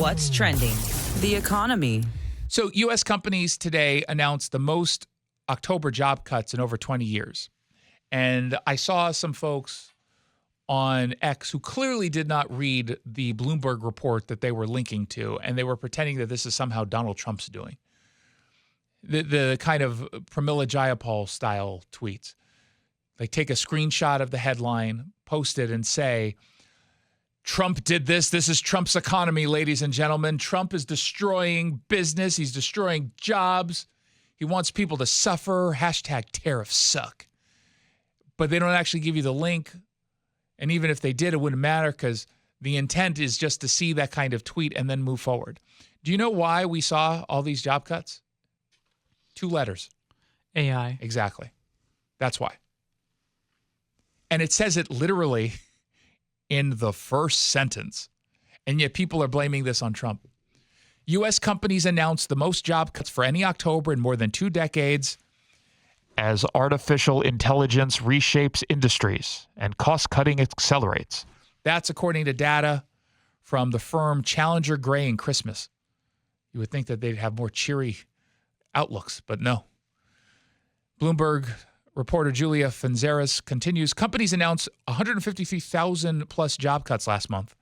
What's trending? The economy. So U.S. companies today announced the most October job cuts in over 20 years. And I saw some folks on X who clearly did not read the Bloomberg report that they were linking to, and they were pretending that this is somehow Donald Trump's doing. The kind of Pramila Jayapal style tweets. Like take a screenshot of the headline, post it, and say, Trump did this. This is Trump's economy, ladies and gentlemen. Trump is destroying business. He's destroying jobs. He wants people to suffer. Hashtag tariffs suck. But they don't actually give you the link. And even if they did, it wouldn't matter because the intent is just to see that kind of tweet and then move forward. Do you know why we saw all these job cuts? 2 letters. AI. Exactly. That's why. And it says it literally in the first sentence. And yet people are blaming this on Trump. U.S. companies announced the most job cuts for any October in more than 2 decades as artificial intelligence reshapes industries and cost-cutting accelerates. That's according to data from the firm Challenger Gray and Christmas. You would think that they'd have more cheery outlooks, but no. Bloomberg reporter Julia Fanzaris continues, companies announced 153,000 plus job cuts last month,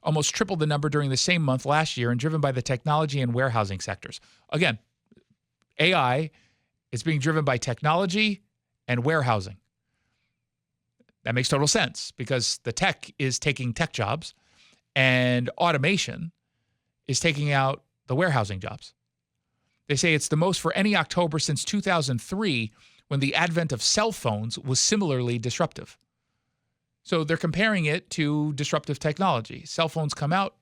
almost triple the number during the same month last year and driven by the technology and warehousing sectors. Again, AI is being driven by technology and warehousing. That makes total sense because the tech is taking tech jobs and automation is taking out the warehousing jobs. They say it's the most for any October since 2003 when the advent of cell phones was similarly disruptive. So they're comparing it to disruptive technology. Cell phones come out,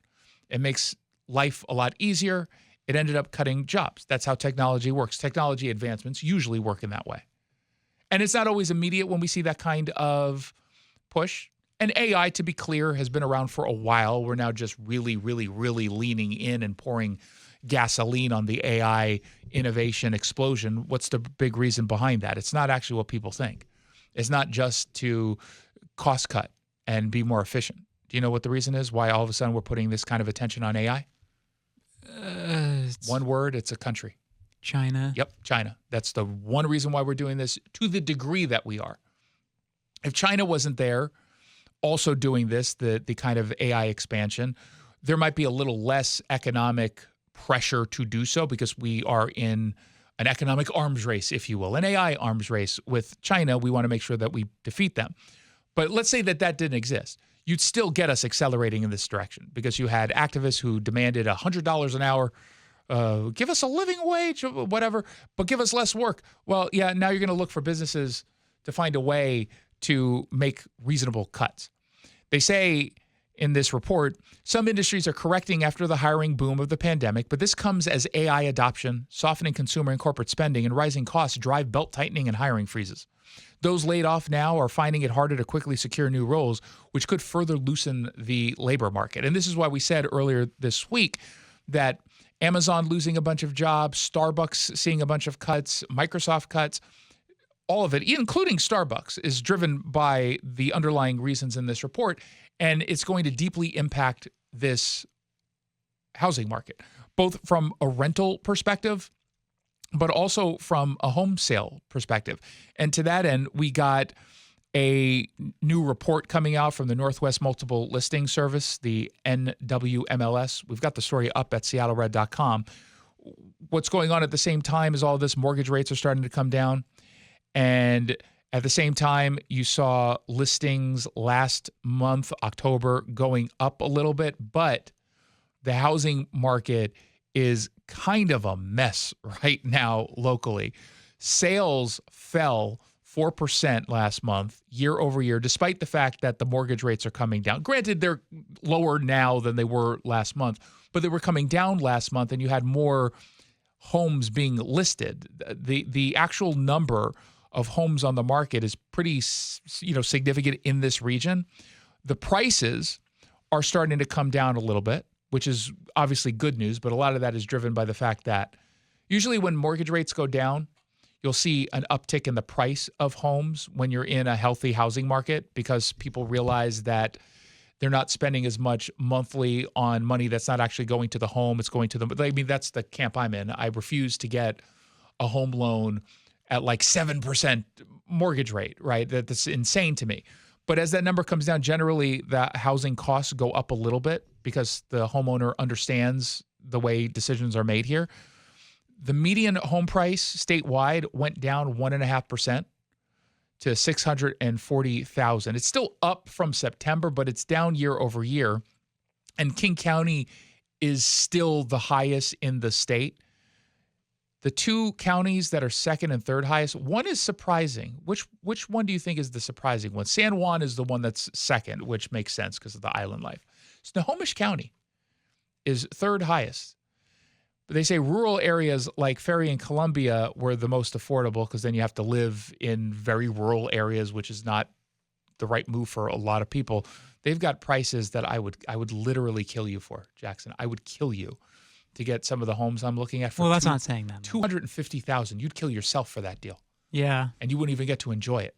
it makes life a lot easier. It ended up cutting jobs. That's how technology works. Technology advancements usually work in that way. And it's not always immediate when we see that kind of push. And AI, to be clear, has been around for a while. We're now just really leaning in and pouring gasoline on the AI innovation explosion. What's the big reason behind that? It's not actually what people think. It's not just to cost cut and be more efficient. Do you know what the reason is? Why all of a sudden we're putting this kind of attention on AI? One word, it's a country. China. Yep, China. That's the one reason why we're doing this to the degree that we are. If China wasn't there also doing this, the kind of AI expansion, there might be a little less economic pressure to do so because we are in an economic arms race, if you will, an AI arms race with China. We want to make sure that we defeat them. But let's say that that didn't exist. You'd still get us accelerating in this direction because you had activists who demanded $100 an hour, give us a living wage, whatever, but give us less work. Well, yeah, now you're going to look for businesses to find a way to make reasonable cuts. They say in this report, some industries are correcting after the hiring boom of the pandemic, but this comes as AI adoption, softening consumer and corporate spending, and rising costs drive belt tightening and hiring freezes. Those laid off now are finding it harder to quickly secure new roles, which could further loosen the labor market. And this is why we said earlier this week that Amazon losing a bunch of jobs, Starbucks seeing a bunch of cuts, Microsoft cuts, all of it, including Starbucks, is driven by the underlying reasons in this report. And it's going to deeply impact this housing market, both from a rental perspective, but also from a home sale perspective. And to that end, we got a new report coming out from the Northwest Multiple Listing Service, the NWMLS. We've got the story up at seattlered.com. What's going on at the same time is all this mortgage rates are starting to come down. And at the same time, you saw listings last month, October, going up a little bit, but the housing market is kind of a mess right now locally. Sales fell 4% last month, year over year, despite the fact that the mortgage rates are coming down. Granted, they're lower now than they were last month, but they were coming down last month, and you had more homes being listed. The actual number of homes on the market is pretty, significant in this region. The prices are starting to come down a little bit, which is obviously good news, but a lot of that is driven by the fact that usually when mortgage rates go down, you'll see an uptick in the price of homes when you're in a healthy housing market because people realize that They're not spending as much monthly on money that's not actually going to the home. It's going to the, I mean, that's the camp I'm in. I refuse to get a home loan at like 7% mortgage rate, right? That's insane to me. But as that number comes down, generally the housing costs go up a little bit because the homeowner understands the way decisions are made here. The median home price statewide went down 1.5% to $640,000. It's still up from September, but it's down year over year. And King County is still the highest in the state. The two counties that are second and third highest, one is surprising. Which one do you think is the surprising one? San Juan is the one that's second, which makes sense because of the island life. Snohomish County is third highest. But they say rural areas like Ferry and Columbia were the most affordable because then you have to live in very rural areas, which is not the right move for a lot of people. They've got prices that I would literally kill you for, Jackson. I would kill you to get some of the homes I'm looking at. For Well, that's not saying that. $250,000. You'd kill yourself for that deal. Yeah. And you wouldn't even get to enjoy it.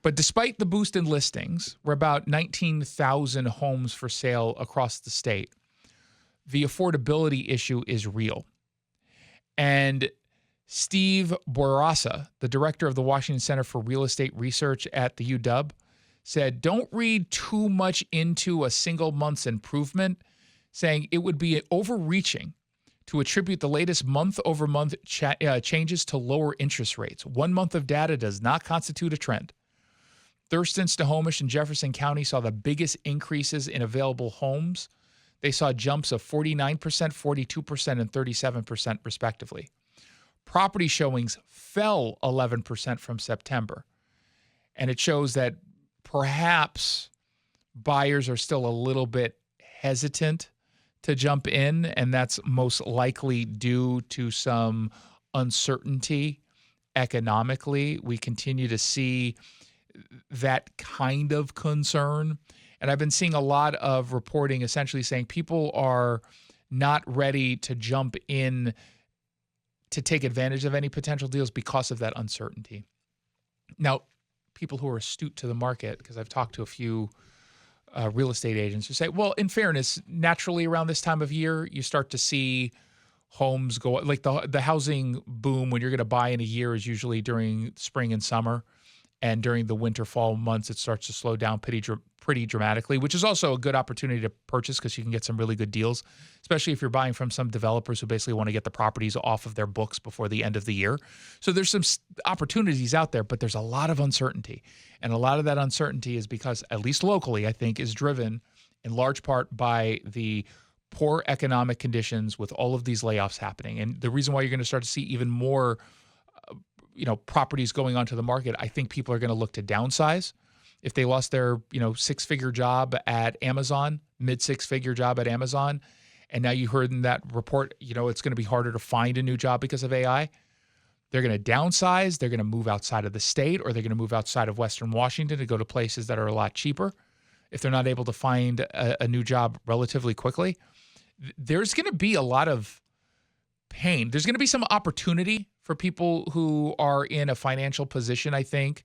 But despite the boost in listings, we're about 19,000 homes for sale across the state. The affordability issue is real. And Steve Bourassa, the director of the Washington Center for Real Estate Research at the UW, said, don't read too much into a single month's improvement, saying it would be overreaching to attribute the latest month-over-month changes to lower interest rates. 1 month of data does not constitute a trend. Thurston, Snohomish, and Jefferson County saw the biggest increases in available homes. They saw jumps of 49%, 42%, and 37% respectively. Property showings fell 11% from September. And it shows that perhaps buyers are still a little bit hesitant to jump in, and that's most likely due to some uncertainty economically. We continue to see that kind of concern. And I've been seeing a lot of reporting essentially saying people are not ready to jump in to take advantage of any potential deals because of that uncertainty. Now, people who are astute to the market, because I've talked to a few real estate agents who say, well, in fairness, naturally around this time of year, you start to see homes go, like the housing boom when you're going to buy in a year is usually during spring and summer. And during the winter, fall months, it starts to slow down pretty dramatically, which is also a good opportunity to purchase because you can get some really good deals, especially if you're buying from some developers who basically want to get the properties off of their books before the end of the year. So there's some opportunities out there, but there's a lot of uncertainty. And a lot of that uncertainty is because, at least locally, I think, is driven in large part by the poor economic conditions with all of these layoffs happening. And the reason why you're going to start to see even more properties going onto the market, I think people are going to look to downsize. If they lost their, six-figure job at Amazon, mid-six-figure job at Amazon, and now you heard in that report, it's going to be harder to find a new job because of AI, they're going to downsize, they're going to move outside of the state, or they're going to move outside of Western Washington to go to places that are a lot cheaper if they're not able to find a new job relatively quickly. There's going to be a lot of pain. There's going to be some opportunity for people who are in a financial position, I think,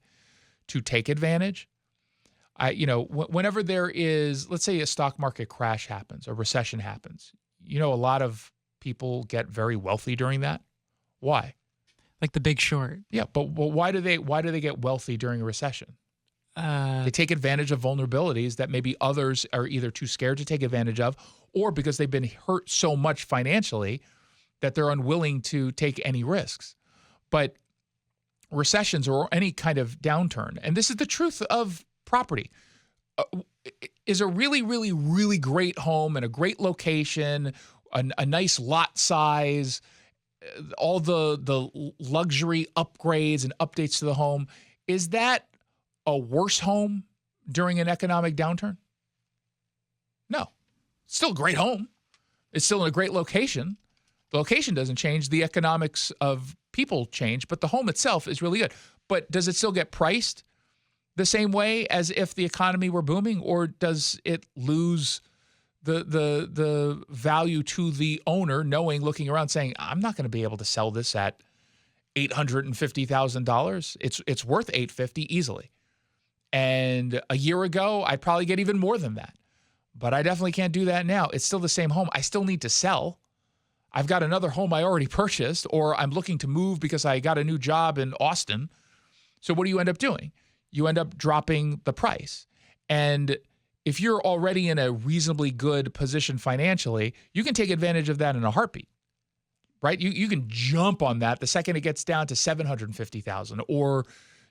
to take advantage. Whenever there is, let's say a stock market crash happens, a recession happens, a lot of people get very wealthy during that. Why? Like The Big Short. Yeah, but why do they get wealthy during a recession? They take advantage of vulnerabilities that maybe others are either too scared to take advantage of, or because they've been hurt so much financially that they're unwilling to take any risks. But recessions or any kind of downturn, and this is the truth of property, is a really, really, really great home in a great location, a nice lot size, all the luxury upgrades and updates to the home. Is that a worse home during an economic downturn? No. It's still a great home. It's still in a great location. The location doesn't change. The economics of people change, but the home itself is really good. But does it still get priced the same way as if the economy were booming, or does it lose the value to the owner, looking around, saying, I'm not going to be able to sell this at $850,000. It's worth $850 easily. And a year ago, I'd probably get even more than that. But I definitely can't do that now. It's still the same home. I still need to sell. I've got another home I already purchased, or I'm looking to move because I got a new job in Austin. So what do you end up doing? You end up dropping the price. And if you're already in a reasonably good position financially, you can take advantage of that in a heartbeat, right? You can jump on that the second it gets down to $750,000, or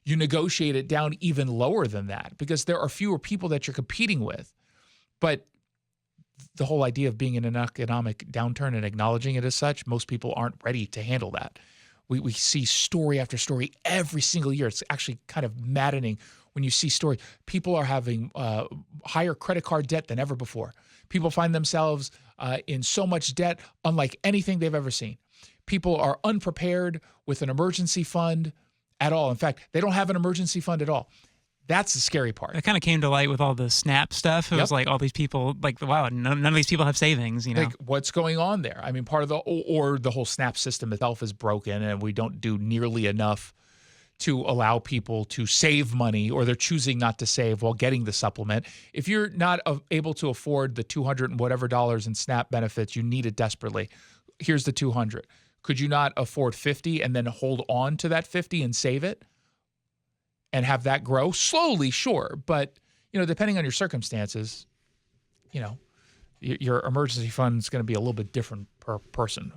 you negotiate it down even lower than that because there are fewer people that you're competing with. But the whole idea of being in an economic downturn and acknowledging it as such, most people aren't ready to handle that. We see story after story every single year. It's actually kind of maddening when you see stories. People are having higher credit card debt than ever before. People find themselves in so much debt unlike anything they've ever seen. People are unprepared with an emergency fund at all. In fact, they don't have an emergency fund at all. That's the scary part. It kind of came to light with all the SNAP stuff. It was like all these people, like, wow, none of these people have savings, you know? Like, what's going on there? I mean, part of or the whole SNAP system itself is broken, and we don't do nearly enough to allow people to save money, or they're choosing not to save while getting the supplement. If you're not able to afford the $200 and whatever dollars in SNAP benefits, you need it desperately. Here's the $200. Could you not afford $50 and then hold on to that $50 and save it and have that grow slowly? Sure, but depending on your circumstances, your emergency fund is going to be a little bit different per person.